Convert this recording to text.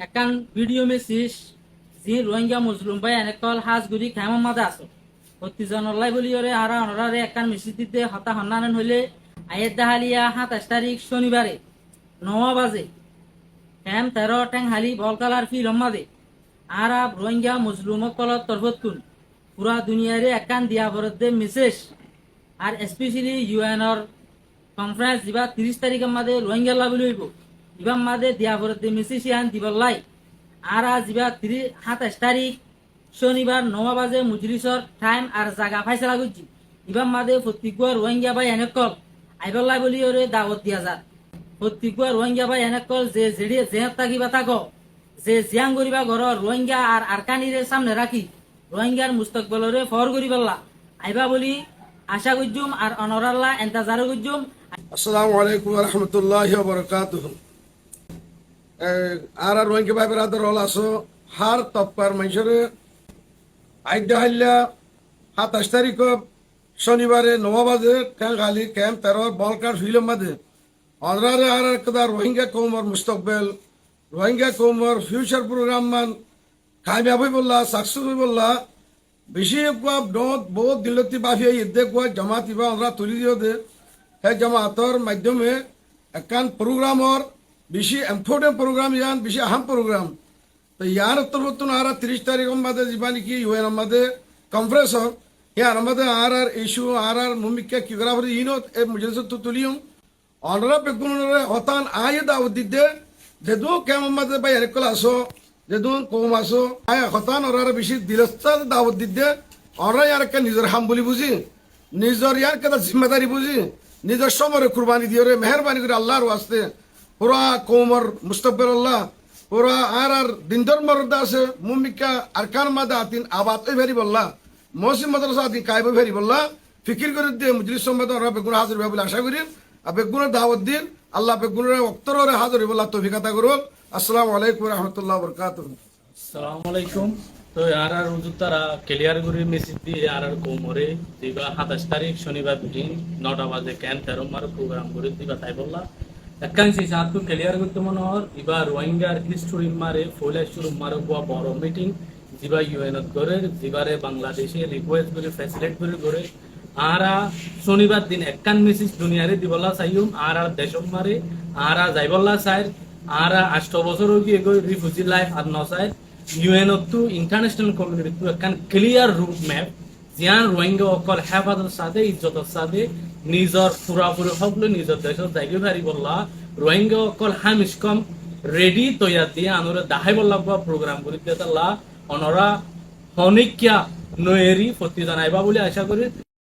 একান video message যি রোহিঙ্গা মুসলিম ভাই এনেকল হাজগুড়ি খাইমার মাঝে আছো প্রতিজনলাই বলি ওরে আরা অনরারে একান মেসেজ দিতে হতা হন্নান হইলে আয়ের দাহালিয়া 27 তারিখ শনিবারে 9 বাজে ক্যাম 13 ট্যাং হালি বলকালার ফি লম্মাদে আরব রোহিঙ্গা মুসলিম কলত তরফতুন পুরা দুনিয়ারে একান দিয়া বরদে মেসেজ আর স্পেশালি ইউএনর কনফারেন্স যা 30 তারিখের মাঝে রোহিঙ্গা লাভলি হইব ইবাম মাঝে দিয়া বরদে মেসেজ ইয়ান দিবল্লাই আর আজ যা 27 তারিখ শনিবার 9 বাজে মুজলিসর টাইম আর জায়গা ফাইসলা করছি ইবাম মাঝে প্রত্যেক রোহিঙ্গা ভাই এনেকল আইবল্লাই বলি ওরে দাওয়াত দিয়া যা প্রত্যেক রোহিঙ্গা ভাই এনেকল যে জেড়িয়ে যে তাকিবা তাক যে জিয়াং করিবা ঘর রোহিঙ্গা আর আরকানিরে সামনে রাখি রোহিঙ্গার মুস্তকবলরে ফর করি পাল্লা আইবা বলি আশা করজুম আর অনরাল্লাহ এন্তাজার করজুম। আসসালামু আলাইকুম ওয়া রাহমাতুল্লাহি ওয়া বারাকাতুহু। আর রোহিঙ্গা ভাই বেরাদর হল আসো হার তপ্পার মানুষের আইডা হাইলা 27 তারিখ শনিবারে 9 বাজে খালি ক্যাম্প 13 বলকার ফিল্ম মাঝে অনরারে আর একটা রোহিঙ্গা কৌমর মুস্তকবেল রোহিঙ্গা কৌমর ফিউচার প্রোগ্রাম মান কামিয়াব হই বললা সাকসেস হই বললা বেশি কুয়া ডট বহুত দিলতি বাফিয়া ইদে কুয়া জামাত ইবা আমরা তুলি দিও দে হে জামাতর মাধ্যমে একান প্রোগ্রামর বেশি ইম্পর্টেন্ট প্রোগ্রাম ইয়ান বেশি আহম প্রোগ্রাম তো ইয়ার তরফতুন আর 30 তারিখ মাঝে জীবানি কি ইউএন মাঝে কনফারেন্স ইয়ার মাঝে আর ইস্যু আর মুমিকা কি করা বলি ইনো এ মজলিস তো তুলিয়ম অনরা বেগুনরে হতান আয় দাওয়াত দিতে যেদু কেমন মাঝে ভাই এরকল আসো যেদু কম আসো আয় হতান ওরা বেশি দিলস্তা দাওয়াত দিতে ওরা ইয়ার একটা নিজের হাম বলি বুঝি নিজের ইয়ার একটা জিম্মেদারি বুঝি নিজের সমরে কুরবানি দিয়ে রে মেহরবানি করে আল্লাহর ওয়াস্তে পুরা কৌমর মুস্তকবির আল্লাহ পুরা আর দিনদর মরদা আছে মুমিকা আরকান মাদা আতিন আবাদ ওই ভেরি বললা মসজিদ মাদ্রাসা আতিন কাইব ভেরি বললা ফিকির করে দিয়ে মুজলিস সম্মত ওরা বেগুন হাজির হবে বলে আশা করি আর বেগুনের দাওয়াত দিন আল্লাহ বেগুনের অক্তরে হাজির বললা তৌফিকাতা করুন। আসসালামু আলাইকুম ওয়া রাহমাতুল্লাহি ওয়া বারাকাতুহু। আসসালামু আলাইকুম। তো আর হুজুর তারা ক্লিয়ার করে মেসেজ দিয়ে আর কোমরে দিবা 27 তারিখ শনিবার দিন 9টা বাজে ক্যাম্প 13 মার প্রোগ্রাম করে দিবা তাই বললা একাংশি সাতকু ক্লিয়ার করতে মনে হয় এবার রোহিঙ্গার হিস্টোরি মারে ফলে শুরু মারে বড় মিটিং দিবা ইউএন করে দিবারে বাংলাদেশে রিকোয়েস্ট করে ফ্যাসিলিটেট করে আরা শনিবার দিন একান মেসেজ দুনিয়ারে দিবলা চাইম আর দেশম মারে আর যাইবল্লা চাই আর 8 বছর গিয়ে রিফিউজি লাইফ আর নসাই UN to international community to একান ক্লিয়ার রুট ম্যাপ জিয়ান রোহিঙ্গা অকল হেফাজতের সাথে ইজ্জতের সাথে নিজর পুরাপুরি সকলে নিজের দেশের জায়গা ভারি বললা রোহিঙ্গা অকল হামিস কম রেডি তৈয়ার দিয়ে আনরে দাহাই বললা প্রোগ্রাম করে দিয়ে অনরা অনেক নয়েরি ফতি জানাইবা বলে আশা করি।